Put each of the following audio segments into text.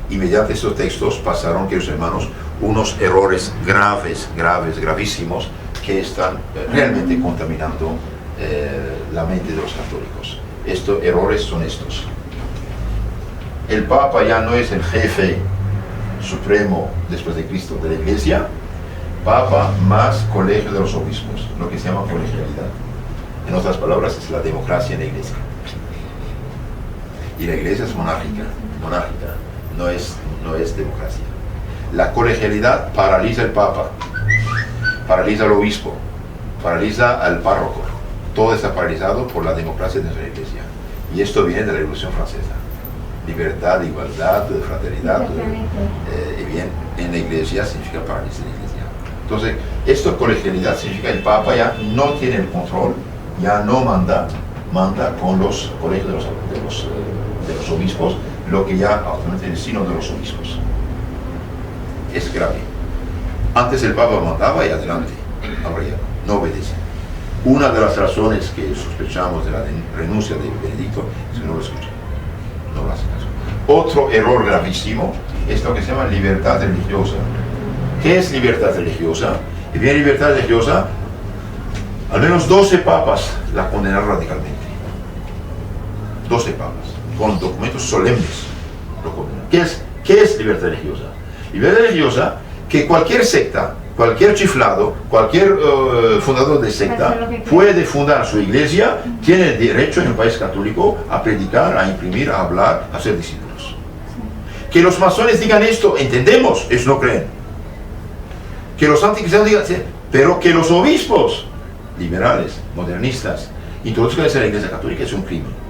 y mediante estos textos pasaron, queridos hermanos, unos errores gravísimos, que están realmente contaminando la mente de los católicos. Estos errores son estos. El Papa ya no es el jefe supremo después de Cristo de la Iglesia. Papa más colegio de los obispos, lo que se llama colegialidad. En otras palabras, es la democracia en la Iglesia. Y la Iglesia es monárquica, no es democracia. La colegialidad paraliza al Papa, paraliza al obispo, paraliza al párroco. Todo está paralizado por la democracia de nuestra Iglesia. Y esto viene de la Revolución Francesa. Libertad, igualdad, fraternidad, y bien, en la Iglesia significa paralizar la Iglesia. Entonces, esto colegialidad significa que el Papa ya no tiene el control, ya no manda con los colegios de los obispos, lo que ya actualmente es el sínodo de los obispos. Es grave. Antes el Papa mandaba y adelante, ahora ya no obedece. Una de las razones que sospechamos de la renuncia de Benedicto es que no lo escucha, no lo hace caso. Otro error gravísimo es lo que se llama libertad religiosa. ¿Qué es libertad religiosa? Y bien, libertad religiosa, al menos 12 papas la condenaron radicalmente. 12 papas, con documentos solemnes lo condenan. ¿Qué es libertad religiosa? Libertad religiosa, que cualquier secta, cualquier chiflado, cualquier fundador de secta puede fundar su iglesia, tiene derecho en un país católico a predicar, a imprimir, a hablar, a ser discípulos. Que los masones digan esto, entendemos, ellos no creen. Que los anticristianos digan, sí, pero que los obispos liberales, modernistas, introduzcan en la iglesia católica es un crimen.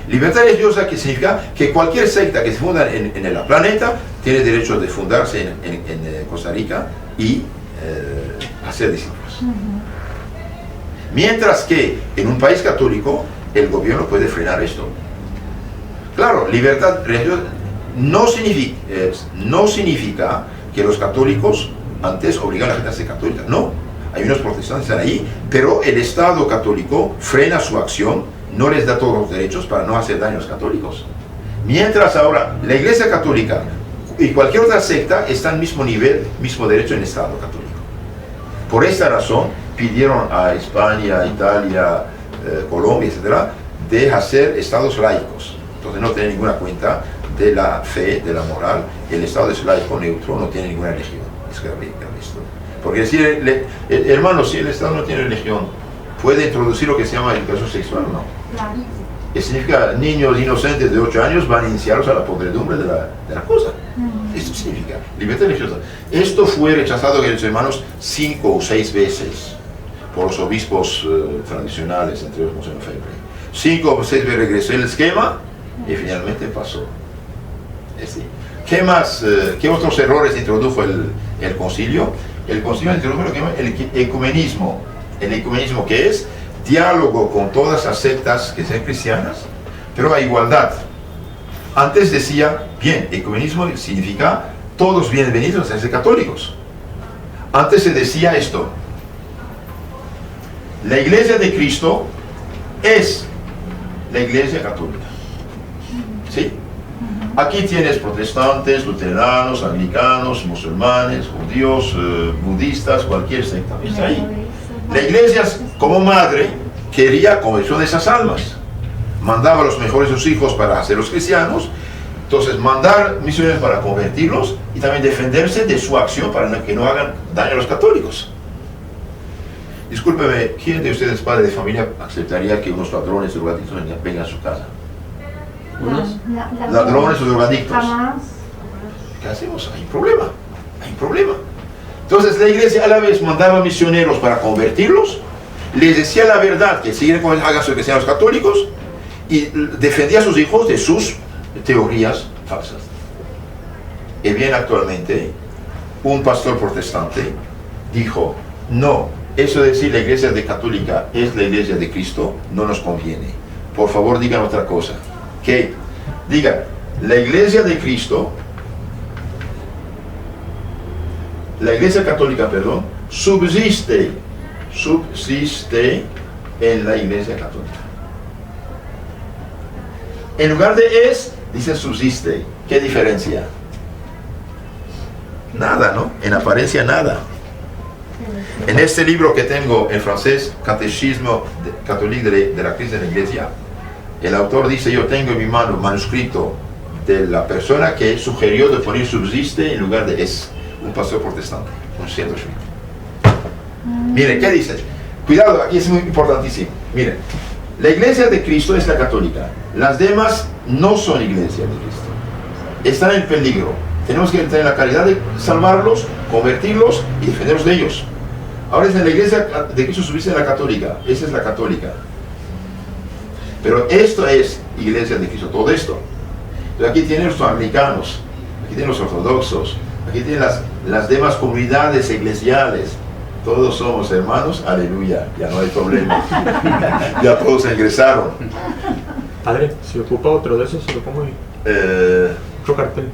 Libertad religiosa, que significa que cualquier secta que se funda en el planeta tiene derecho de fundarse en Costa Rica y hacer discípulos. Mientras que en un país católico el gobierno puede frenar esto. Claro, libertad religiosa no significa que los católicos antes obligan a la gente a ser católica. No, hay unos protestantes ahí, pero el Estado católico frena su acción, no les da todos los derechos para no hacer daño a los católicos. Mientras ahora la Iglesia Católica y cualquier otra secta están al mismo nivel, mismo derecho en el Estado católico. Por esta razón pidieron a España, Italia, Colombia, etcétera, de hacer estados laicos. Entonces no tiene ninguna cuenta de la fe, de la moral. El Estado es laico, neutro, no tiene ninguna religión. Es grave esto. Porque decir, hermano, si el Estado no tiene religión, ¿puede introducir lo que se llama educación sexual o no? Claro. Que significa niños inocentes de 8 años van a iniciarlos a la podredumbre de la cosa. Esto significa libertad religiosa. Esto fue rechazado, queridos hermanos, 5 o 6 veces por los obispos tradicionales, entre ellos Monseñor Febre. 5 o 6 veces regresó el esquema y finalmente pasó. ¿Qué más? ¿Qué otros errores introdujo el concilio? El concilio introdujo lo que llama el ecumenismo. El ecumenismo, que es diálogo con todas las sectas que sean cristianas, pero a igualdad. Antes decía, bien, ecumenismo significa todos bienvenidos a ser católicos. Antes se decía esto: la Iglesia de Cristo es la Iglesia católica. ¿Sí? Aquí tienes protestantes, luteranos, anglicanos, musulmanes, judíos, budistas, cualquier secta. Está ahí. La Iglesia, como madre, quería conversión de esas almas. Mandaba a los mejores de sus hijos para hacerlos cristianos. Entonces, mandar misioneros para convertirlos y también defenderse de su acción para que no hagan daño a los católicos. Discúlpeme, ¿quién de ustedes, padre de familia, aceptaría que unos ladrones o drogadictos vengan a su casa? ¿Unos? Ladrones o drogadictos. Jamás. ¿Qué hacemos? Hay un problema. Hay un problema. Entonces la Iglesia a la vez mandaba misioneros para convertirlos, les decía la verdad, que siguen con hagan lo que sean los católicos, y defendía a sus hijos de sus teorías falsas. Y bien, actualmente un pastor protestante dijo: no, eso de decir la Iglesia de católica es la Iglesia de Cristo no nos conviene. Por favor, digan otra cosa. ¿Qué? Digan, la Iglesia de Cristo, la Iglesia Católica, perdón, subsiste en la Iglesia Católica. En lugar de es Dice subsiste. ¿Qué diferencia? Nada, ¿no? En apariencia nada. En este libro que tengo en francés, Catecismo Católico de la Crisis de la Iglesia, el autor dice, yo tengo en mi mano manuscrito de la persona que sugirió de poner subsiste en lugar de es, un pastor protestante, un cierto Schmidt. Miren, ¿qué dice? Cuidado, aquí es muy importantísimo. Miren, la iglesia de Cristo es la católica. Las demás no son iglesias de Cristo. Están en peligro. Tenemos que tener la caridad de salvarlos, convertirlos y defenderlos de ellos. Ahora es en la iglesia de Cristo subiste en la católica. Esa es la católica. Pero esto es iglesia de Cristo, todo esto. Entonces aquí tienen los anglicanos, aquí tienen los ortodoxos, aquí tienen las demás comunidades eclesiales. Todos somos hermanos, aleluya, ya no hay problema. Ya todos ingresaron. Padre, si ocupa otro de esos, se lo pongo ahí. Otro cartel.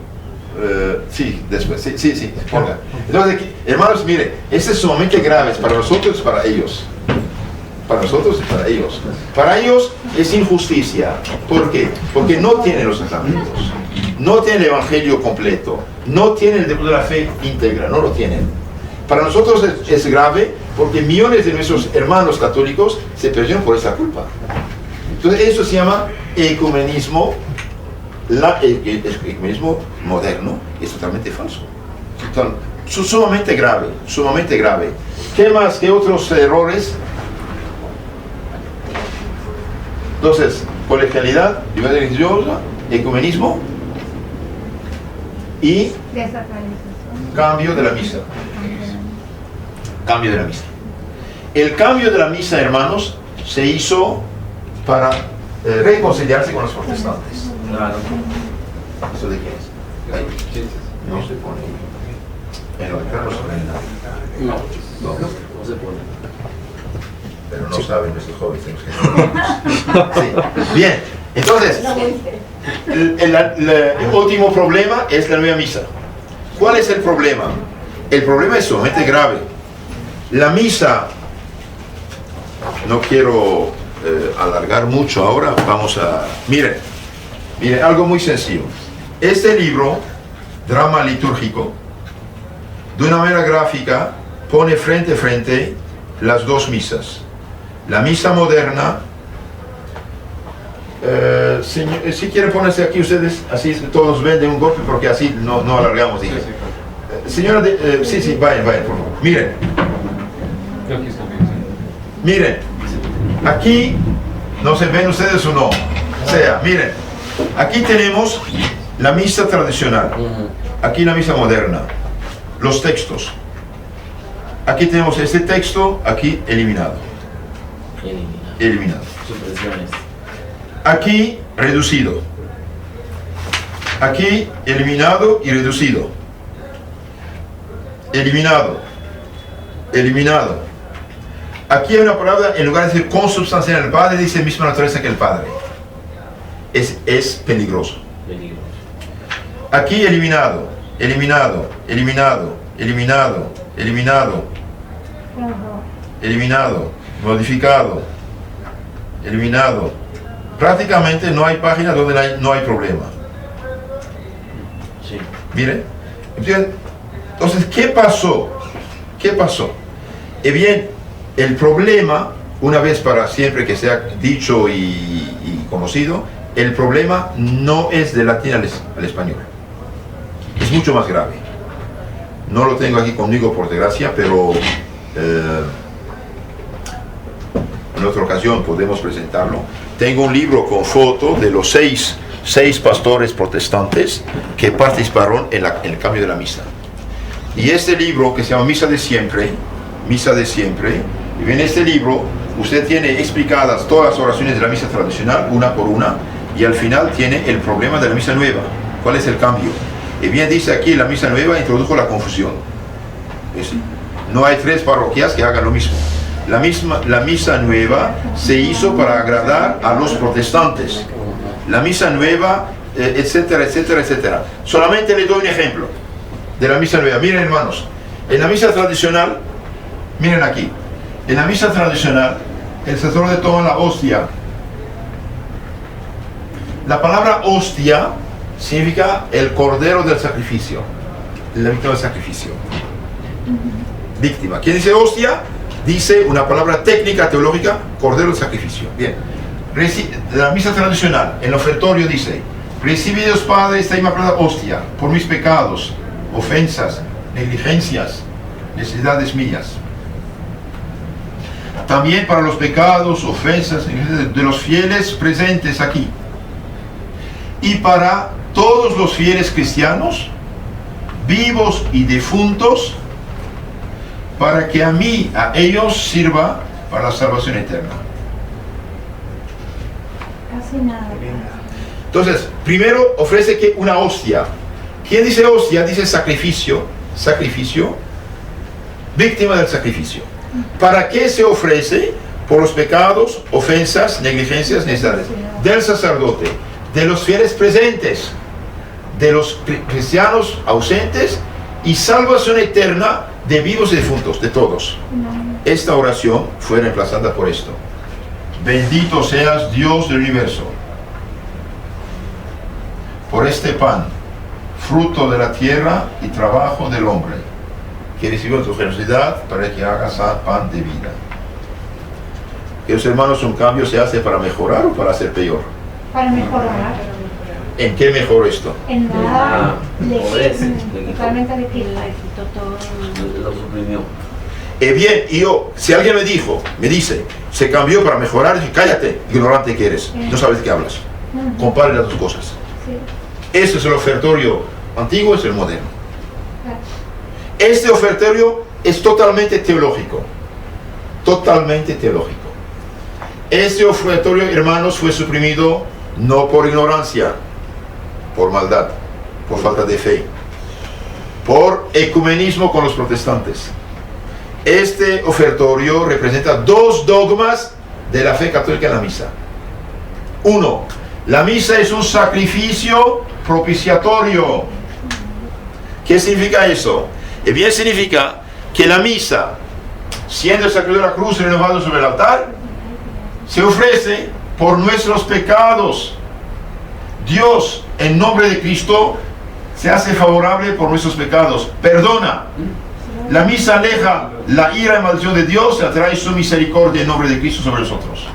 Sí, después, sí, ponga. Entonces, hermanos, mire, este es sumamente grave para nosotros y para ellos. Para nosotros y para ellos. Para ellos es injusticia. ¿Por qué? Porque no tienen los sacramentos, no tienen el evangelio completo, no tienen el depósito de la fe íntegra, no lo tienen. Para nosotros es grave porque millones de nuestros hermanos católicos se perdieron por esta culpa. Entonces eso se llama ecumenismo. El ecumenismo moderno es totalmente falso. Sumamente grave, sumamente grave. ¿Qué más? ¿Qué otros errores? Entonces, colegialidad, libertad religiosa, ecumenismo y cambio de la misa. Cambio de la misa. El cambio de la misa, hermanos, se hizo para reconciliarse con los protestantes. Claro. ¿Eso de quién es? No se pone. En los planos No se pone. Pero no saben nuestros jóvenes. Sí. Bien, entonces, el último problema es la nueva misa. ¿Cuál es el problema? El problema es sumamente grave. La misa, no quiero alargar mucho ahora, vamos a... Miren, algo muy sencillo. Este libro, Drama Litúrgico, de una manera gráfica, pone frente a frente las dos misas. La misa moderna, si quieren ponerse aquí ustedes, así todos ven de un golpe, porque así no alargamos, dije. Señora, sí, vayan, por favor. Miren, aquí, no se ven ustedes o no, o sea, miren, aquí tenemos la misa tradicional, aquí la misa moderna, los textos. Aquí tenemos este texto, aquí eliminado. Supresiones. Aquí reducido. Aquí eliminado y reducido. Eliminado. Aquí hay una palabra, en lugar de decir consubstancial al Padre, dice misma naturaleza que el Padre. Es peligroso. Aquí eliminado. Modificado, eliminado. Prácticamente no hay página donde no hay problema. Sí. Miren. Entonces, ¿qué pasó? Bien, el problema, una vez para siempre que sea dicho y conocido, el problema no es del latín al español. Es mucho más grave. No lo tengo aquí conmigo por desgracia, pero en otra ocasión podemos presentarlo. Tengo un libro con foto de los seis pastores protestantes que participaron en el cambio de la misa. Y este libro, que se llama Misa de Siempre, y en este libro usted tiene explicadas todas las oraciones de la misa tradicional, una por una, y al final tiene el problema de la misa nueva. ¿Cuál es el cambio? Y bien dice aquí, la misa nueva introdujo la confusión. No hay tres parroquias que hagan lo mismo. La misa nueva se hizo para agradar a los protestantes. La misa nueva, etcétera. Solamente les doy un ejemplo de la misa nueva. Miren, hermanos, en la misa tradicional, miren aquí, en la misa tradicional, el sacerdote toma la hostia. La palabra hostia significa el cordero del sacrificio, la víctima del sacrificio. Víctima. ¿Quién dice hostia? Dice una palabra técnica, teológica, cordero del sacrificio. Bien. La misa tradicional, el ofertorio dice: recibe Dios Padre esta inmaculada hostia por mis pecados, ofensas, negligencias, necesidades mías. También para los pecados, ofensas, negligencias de los fieles presentes aquí. Y para todos los fieles cristianos, vivos y difuntos, para que a ellos sirva para la salvación eterna. Casi nada. Entonces, primero ofrece que una hostia. ¿Quién dice hostia? Dice sacrificio. Sacrificio. Víctima del sacrificio. ¿Para qué se ofrece? Por los pecados, ofensas, negligencias, necesidades. Del sacerdote, de los fieles presentes, de los cristianos ausentes y salvación eterna de vivos y difuntos, de todos. Esta oración fue reemplazada por esto: bendito seas Dios del universo, por este pan, fruto de la tierra y trabajo del hombre, que recibió tu generosidad para que hagas pan de vida. Queridos hermanos, ¿un cambio se hace para mejorar o para hacer peor? Para mejorar. ¿En qué mejoró esto? En nada. Totalmente le quitó todo. Lo suprimió. Bien, si alguien me dice, se cambió para mejorar, dice, cállate, ignorante que eres, no sabes de qué hablas. Compare las dos cosas. Sí. Este es el ofertorio antiguo, es el moderno. Este ofertorio es totalmente teológico. Totalmente teológico. Este ofertorio, hermanos, fue suprimido no por ignorancia, por maldad, por falta de fe, por ecumenismo con los protestantes. Este ofertorio representa dos dogmas de la fe católica en la misa. Uno, la misa es un sacrificio propiciatorio. ¿Qué significa eso? Bien, significa que la misa, siendo el sacrificio de la cruz renovado sobre el altar, se ofrece por nuestros pecados. Dios, en nombre de Cristo, se hace favorable por nuestros pecados, perdona. La misa aleja la ira y maldición de Dios y atrae su misericordia en nombre de Cristo sobre nosotros.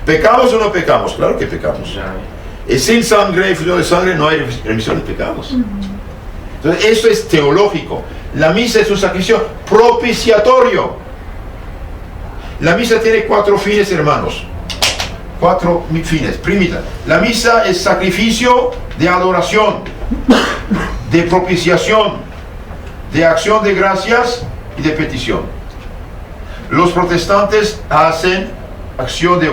¿Pecamos o no pecamos? Claro que pecamos. Sin sangre y flujo de sangre no hay remisión de pecados. Entonces, esto es teológico. La misa es un sacrificio propiciatorio. La misa tiene 4 fines, hermanos. 4 fines. Primera, la misa es sacrificio de adoración, de propiciación, de acción de gracias y de petición. Los protestantes hacen acción de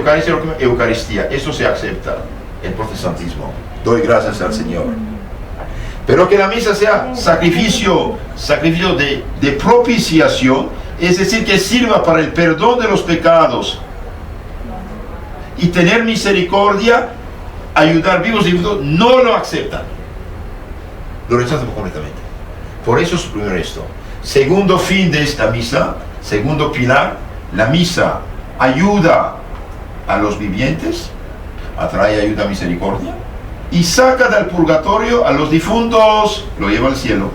Eucaristía. Eso se acepta en protestantismo. Doy gracias al Señor. Pero que la misa sea sacrificio de propiciación, es decir, que sirva para el perdón de los pecados y tener misericordia, ayudar vivos y difuntos, no lo aceptan. Lo rechazan completamente. Por eso suprimieron esto. Segundo fin de esta misa, segundo pilar, la misa ayuda a los vivientes, atrae ayuda a misericordia, y saca del purgatorio a los difuntos, lo lleva al cielo.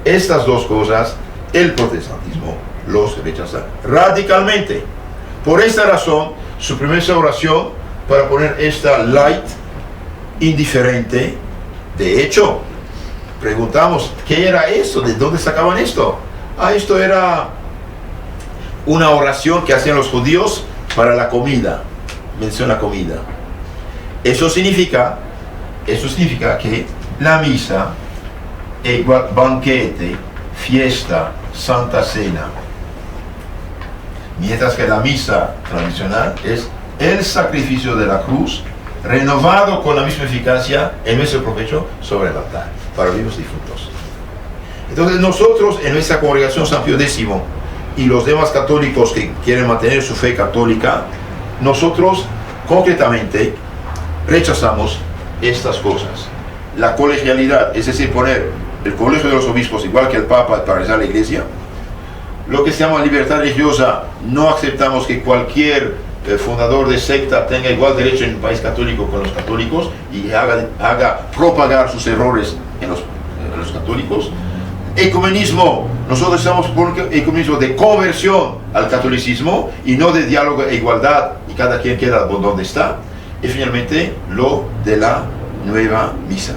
Estas dos cosas, el protestantismo los rechaza radicalmente. Por esta razón, suprimir esa oración para poner esta light, indiferente. De hecho, preguntamos, ¿qué era eso? ¿De dónde sacaban esto? Esto era una oración que hacían los judíos para la comida. Menciona comida. Eso significa que la misa es igual banquete, fiesta, santa cena. Mientras que la misa tradicional es el sacrificio de la cruz, renovado con la misma eficacia en nuestro provecho sobre el altar, para vivos y difuntos. Entonces nosotros en nuestra congregación San Pío X y los demás católicos que quieren mantener su fe católica, nosotros concretamente rechazamos estas cosas. La colegialidad, es decir, poner el colegio de los obispos igual que el Papa para realizar la Iglesia. Lo que se llama libertad religiosa, no aceptamos que cualquier fundador de secta tenga igual derecho en un país católico con los católicos y haga propagar sus errores en los católicos. Ecumenismo, nosotros estamos por un ecumenismo de conversión al catolicismo y no de diálogo e igualdad y cada quien queda donde está. Y finalmente lo de la nueva misa.